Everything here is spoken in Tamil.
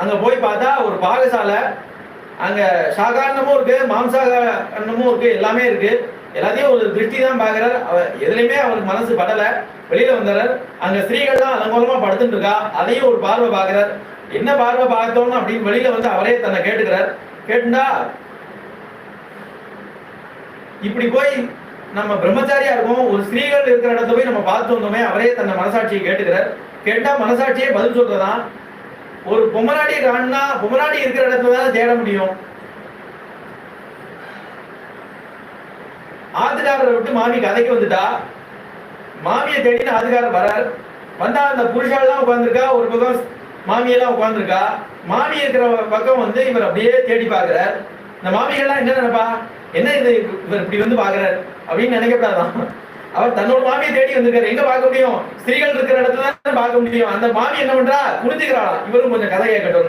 அங்க போய் பார்த்தா ஒரு பாகசாலை, அங்க சாகாரணமும் இருக்கு, மாம்சாகாரணமும் இருக்கு, எல்லாமே இருக்கு. எல்லாத்தையும் ஒரு திருஷ்டி தான் பாக்குறாரு. எதுலையுமே அவருக்கு மனசு படல. வெளியில வந்தார். அங்க ஸ்திரீகள் தான் அலங்கோலமா படுத்துட்டு இருக்கா. அதையும் ஒரு பார்வை பாக்குறார். என்ன பார்வை பார்த்தோம்னு அப்படின்னு வெளியில வந்து அவரே தன்னை கேட்டுக்கிறார். கேட்டுண்டா இப்படி போய் நம்ம பிரம்மச்சாரியா இருக்கோம், ஒரு ஸ்திரீகள் இருக்கிற இடத்த போய் நம்ம பார்த்து வந்தோமே, அவரே தன்னை மனசாட்சியை கேட்டுக்கிறார். கேட்டா மனசாட்சியே பதில் சொல்றதான், ஒரு பொம்மநாடி காணுனா பொம்மநாடி இருக்கிற இடத்துல தான் தேட முடியும். ஆத்துக்காரரை விட்டு மாமி கதைக்கு வந்துட்டா. மாமியை தேடின்னு ஆத்துக்காரர் வரார். வந்தா அந்த புருஷாலாம் உட்காந்துருக்கா, ஒரு பக்கம் மாமியெல்லாம் உட்காந்துருக்கா. மாமி இருக்கிற பக்கம் வந்து இவர் அப்படியே தேடி பார்க்கிறார். இந்த மாமிகள்லாம் என்ன நினைப்பா, என்ன இது இவர் இப்படி வந்து பாக்குறாரு அப்படின்னு நினைக்கப்படாதான். அவர் தன்னோட மாமியை தேடி வந்திருக்காரு. எங்க பார்க்க முடியும், ஸ்திரீகள் இருக்கிற இடத்துல தான் பார்க்க முடியும். அந்த மாமி என்ன பண்றா, குனிஞ்சுக்கிறாளா. இவரும் கொஞ்சம் கதை கேட்கட்டும்.